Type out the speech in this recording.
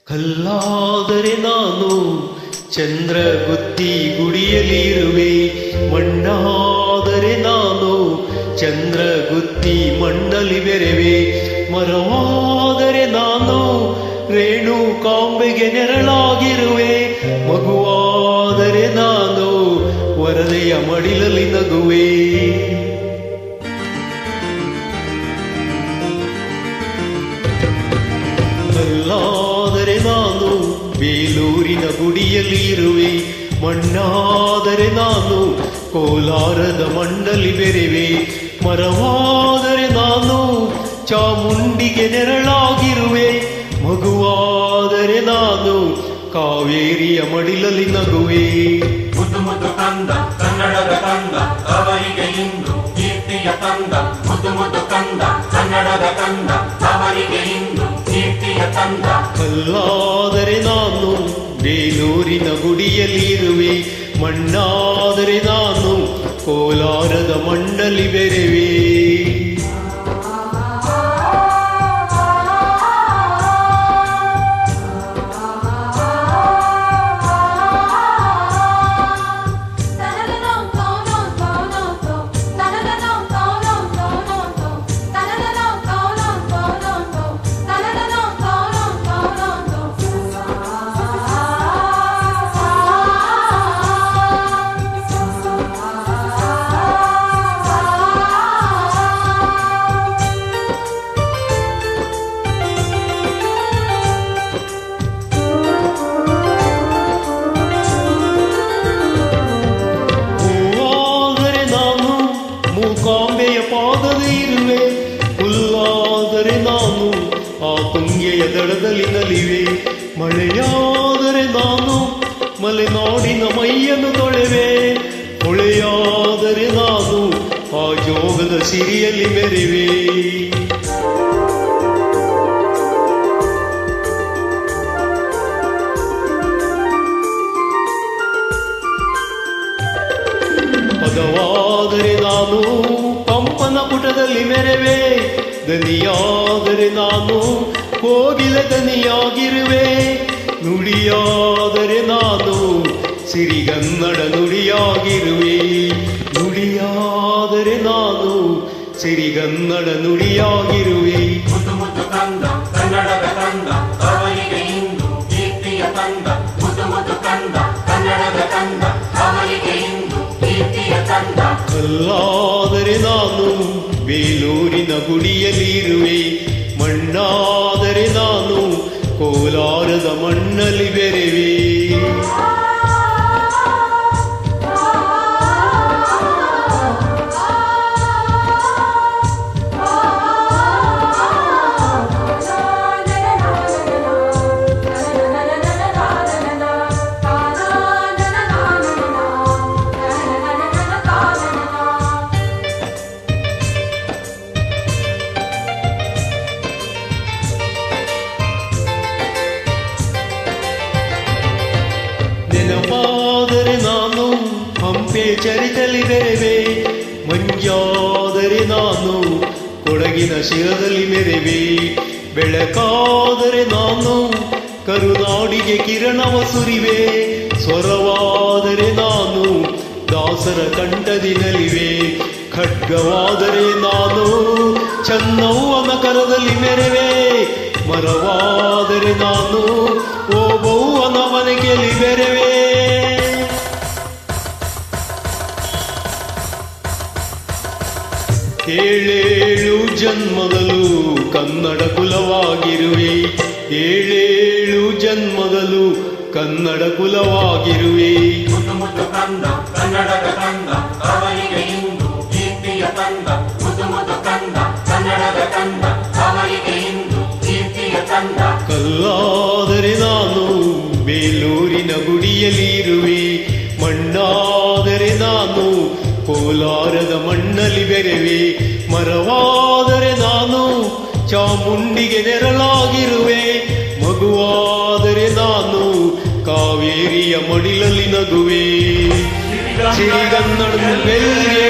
ಕಲ್ಲಾದರೆ ನಾನು ಚಂದ್ರಗುತ್ತಿ ಗುಡಿಯಲಿರುವೆ, ಮಣ್ಣಾದರೆ ನಾನು ಚಂದ್ರಗುತ್ತಿ ಮಣ್ಣಲ್ಲಿ ಬೆರೆವೆ. ಮರವಾದರೆ ನಾನು ರೇಣುಕಾಂಬೆಗೆ ನೆರಳಾಗಿರುವೆ, ಮಗುವಾದರೆ ನಾನು ವರದೆಯ ಮಡಿಲಲ್ಲಿ ನಗುವೆ. ಕಲ್ಲಾದರೆ ನಾನು ಬೇಲೂರಿನ ಗುಡಿಯಲ್ಲಿ ಇರುವೆ, ಮಣ್ಣಾದರೆ ನಾನು ಕೋಲಾರದ ಮಣ್ಣಲ್ಲಿ ಬೆರೆವೆ. ಮರವಾದರೆ ನಾನು ಚಾಮುಂಡಿಗೆ ನೆರಳಾಗಿರುವೆ, ಮಗುವಾದರೆ ನಾನು ಕಾವೇರಿಯ ಮಡಿಲಲ್ಲಿ ನಗುವೆ. ಮುದ್ದು ಮುದ್ದು ಕಂದ ಕನ್ನಡದ ಕಂದ ಅವರಿಗೆ ಇಂದು ಕೀರ್ತಿಯ ತಂದ, ಮುದ್ದು ಮುದ್ದು ಕಂದ ಕನ್ನಡದ ಕಂದ ಅವರಿಗೆ ಇಂದು ಕೀರ್ತಿಯ ತಂದ. ಕಲ್ಲಾದರೆ ನಾನು ಬೇಲೂರಿನ ಗುಡಿಯಲ್ಲಿ ಇರುವೆ, ಮಣ್ಣಾದರೆ ನಾನು ಕೋಲಾರದ ಮಣ್ಣಲ್ಲಿ ಬೆರೆವೆ. ಮೂಕಾಂಬೆಯ ಪಾದದ ಇರುವೆ, ಹುಲ್ಲಾದರೆ ನಾನು ಆ ತುಂಗೆಯ ದಡದಲ್ಲಿ ನಲಿವೆ. ಮಳೆಯಾದರೆ ನಾನು ಮಲೆನಾಡಿನ ಮೈಯನ್ನು ತೊಳೆವೆ, ಹೊಳೆಯಾದರೆ ನಾನು ಆ ಜೋಗದ ಸಿರಿಯಲ್ಲಿ ಮೆರೆವೆ. ಪದವಾದರೆ ನಾನು ಪಂಪನ ಪುಟದಲ್ಲಿ ಮೆರೆವೆ, ದನಿಯಾದರೆ ನಾನು ಕೋಗಿಲ ದನಿಯಾಗಿರುವೆ. ನುಡಿಯಾದರೆ ನಾನು ಸಿರಿಗನ್ನಡ ನುಡಿಯಾಗಿರುವೆ, ನುಡಿಯಾದರೆ ನಾನು ಸಿರಿಗನ್ನಡ ನುಡಿಯಾಗಿರುವೆ. ಮುದ್ದು ಮುದ್ದು ಕಂದ ಕನ್ನಡದ ಕಂದ ಅವರಿಗೆ ಇಂದು ಕೀರ್ತಿಯ ತಂದ, ಮುದ್ದು ಮುದ್ದು ಕಂದ ಕನ್ನಡದ ಕಂದ ಅವರಿಗೆ ಇಂದು ಕೀರ್ತಿಯ ತಂದ. ಕಲ್ಲಾದರೆ ನಾನು ಬೇಲೂರಿನ ಗುಡಿಯಲ್ಲಿ ಇರುವೆ, ಮಣ್ಣಾದರೆ ನಾನು ಕೋಲಾರದ ಮಣ್ಣಲ್ಲಿ ಬೆರೆವೆ. ನೆನಪಾದರೆ ನಾನು ಹಂಪೆ ಚರಿತಲಿ ಬೆರೆವೆ, ಮಂಜಾದರೆ ನಾನು ಕೊಡಗಿನ ಶಿರದಲ್ಲಿ ಮೆರೆವೆ. ಬೆಳಕಾದರೆ ನಾನು ಕರುನಾಡಿಗೆ ಕಿರಣವ ಸುರಿವೆ, ಸ್ವರವಾದರೆ ನಾನು ದಾಸರ ಕಂಠದಿ ನಲಿವೆ. ಖಡ್ಗವಾದರೆ ನಾನು ಚನ್ನವ್ವನ ಕರದಲ್ಲಿ ಮೆರೆವೆ, ಮರವಾದರೆ ನಾನು ಓಬವ್ವನ ಮನೆಗೆಲಿ ಬೆರೆವೆ. ಏಳೇಳು ಜನ್ಮದಲ್ಲೂ ಕನ್ನಡ ಕುಲವಾಗಿರುವೆ, ಏಳೇಳು ಜನ್ಮದಲ್ಲೂ ಕನ್ನಡ ಕುಲವಾಗಿರುವೆ. ಮುದ್ದು ಮುದ್ದು ಕಂದ ಕನ್ನಡದ ಕಂದ ಅವರಿಗೆ ಇಂದು ಕೀರ್ತಿಯ ತಂದ, ಮುದ್ದು ಮುದ್ದು ಕಂದ ಕನ್ನಡದ ಕಂದ ಅವರಿಗೆ ಇಂದು ಕೀರ್ತಿಯ ತಂದ. ಕಲ್ಲಾದರೆ ನಾನು ಬೇಲೂರಿನ ಗುಡಿಯಲ್ಲಿ ಇರುವೆ, ಮಣ್ಣಾದರೆ ನಾನು ಕೋಲಾರದ ಮಣ್ಣಲ್ಲಿ ಬೆರೆವೆ. ಮರವಾದರೆ ನಾನು ಚಾಮುಂಡಿಗೆ ನೆರಳಾಗಿರುವೆ, ಮಗುವಾದರೆ ನಾನು ಕಾವೇರಿಯ ಮಡಿಲಲ್ಲಿ ನಗುವೆ. ಸಿರಿಗನ್ನಡ ಬೆಲ್ಗೆ